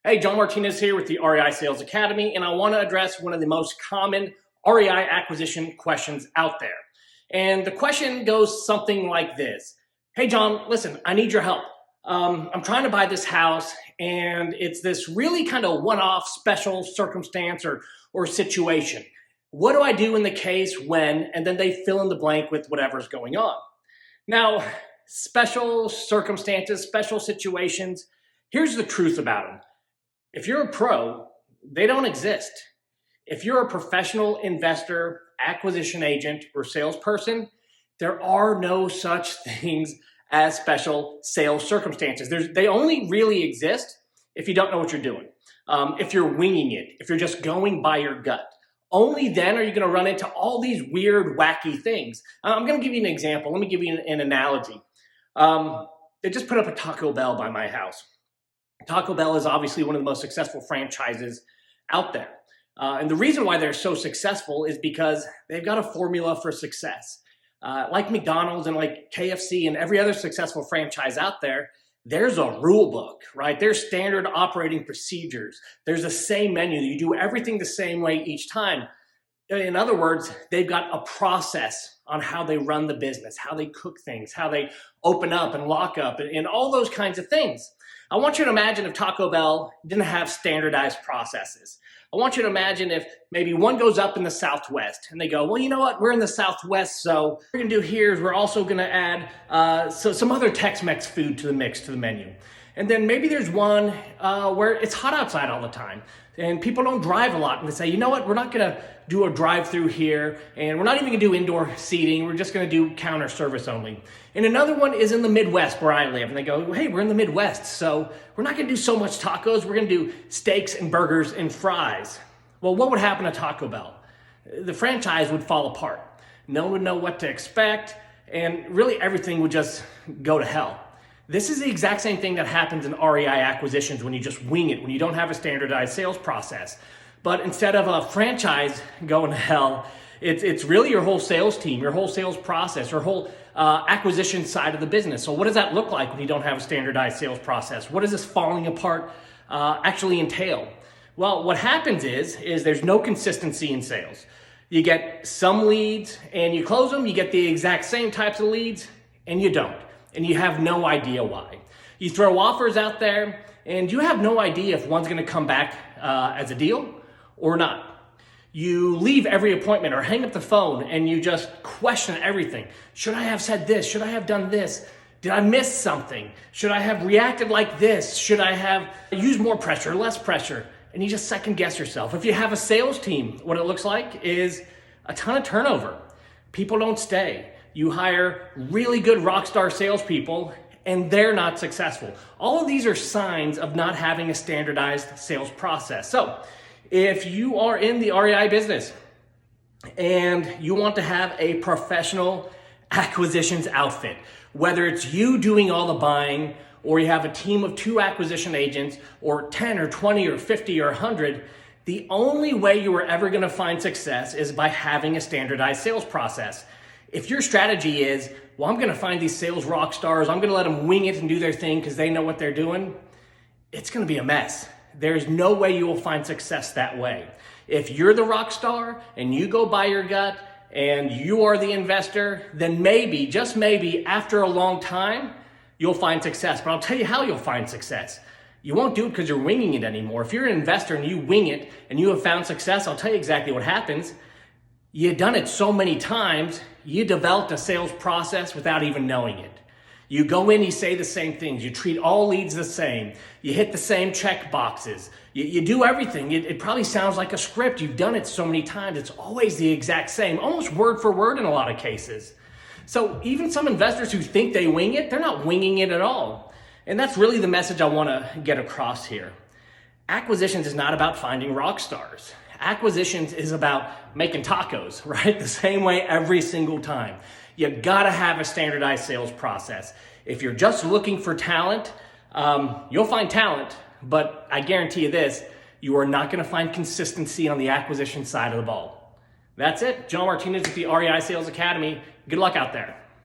Hey, John Martinez here with the REI Sales Academy, and I want to address one of the most common REI acquisition questions out there. And the question goes something like this. Hey, John, listen, I need your help. I'm trying to buy this house, and it's this really kind of one-off special circumstance or situation. What do I do in the case when, and then they fill in the blank with whatever's going on. Now, special circumstances, special situations, here's the truth about them. If you're a pro, they don't exist. If you're a professional investor, acquisition agent, or salesperson, there are no such things as special sales circumstances. They only really exist if you don't know what you're doing. If you're winging it, if you're just going by your gut. Only then are you going to run into all these weird, wacky things. I'm going to give you an example. Let me give you an analogy. They just put up a Taco Bell by my house. Taco Bell is obviously one of the most successful franchises out there. And the reason why they're so successful is because they've got a formula for success. Like McDonald's and like KFC and every other successful franchise out there, there's a rule book, right? There's standard operating procedures. There's the same menu. You do everything the same way each time. In other words, they've got a process on how they run the business, how they cook things, how they open up and lock up, and all those kinds of things. I want you to imagine if Taco Bell didn't have standardized processes. I want you to imagine if maybe one goes up in the Southwest and they go, well, you know what? We're in the Southwest, so what we're gonna do here is we're also gonna add some other Tex-Mex food to the mix, to the menu. And then maybe there's one where it's hot outside all the time and people don't drive a lot, and they say, you know what? We're not gonna do a drive-through here, and we're not even gonna do indoor seating. We're just gonna do counter service only. And another one is in the Midwest where I live, and they go, hey, we're in the Midwest, so we're not gonna do so much tacos. We're gonna do steaks and burgers and fries. Well, what would happen to Taco Bell? The franchise would fall apart. No one would know what to expect, and really everything would just go to hell. This is the exact same thing that happens in REI acquisitions when you just wing it, when you don't have a standardized sales process. But instead of a franchise going to hell, it's really your whole sales team, your whole sales process, your whole acquisition side of the business. So what does that look like when you don't have a standardized sales process? What does this falling apart actually entail? Well, what happens is there's no consistency in sales. You get some leads and you close them, you get the exact same types of leads and you don't. And you have no idea why. You throw offers out there and you have no idea if one's gonna come back as a deal or not. You leave every appointment or hang up the phone and you just question everything. Should I have said this? Should I have done this? Did I miss something? Should I have reacted like this? Should I have used more pressure, less pressure? And you just second guess yourself. If you have a sales team, what it looks like is a ton of turnover. People don't stay. You hire really good rock star salespeople and they're not successful. All of these are signs of not having a standardized sales process. So if you are in the REI business and you want to have a professional acquisitions outfit, whether it's you doing all the buying or you have a team of 2 acquisition agents or 10 or 20 or 50 or 100, the only way you are ever going to find success is by having a standardized sales process. If your strategy is, well, I'm going to find these sales rock stars, I'm going to let them wing it and do their thing because they know what they're doing, it's going to be a mess. There's no way you will find success that way. If you're the rock star and you go by your gut and you are the investor, then maybe, just maybe, after a long time, you'll find success. But I'll tell you how you'll find success. You won't do it because you're winging it anymore. If you're an investor and you wing it and you have found success, I'll tell you exactly what happens. You've done it so many times, you developed a sales process without even knowing it. You go in, you say the same things, you treat all leads the same, you hit the same check boxes, you do everything. It probably sounds like a script. You've done it so many times, it's always the exact same, almost word for word in a lot of cases. So even some investors who think they wing it, they're not winging it at all. And that's really the message I want to get across here. Acquisitions is not about finding rock stars. Acquisitions is about making tacos, right? The same way every single time. You gotta have a standardized sales process. If you're just looking for talent, you'll find talent, but I guarantee you this, you are not gonna find consistency on the acquisition side of the ball. That's it. John Martinez with the REI Sales Academy. Good luck out there.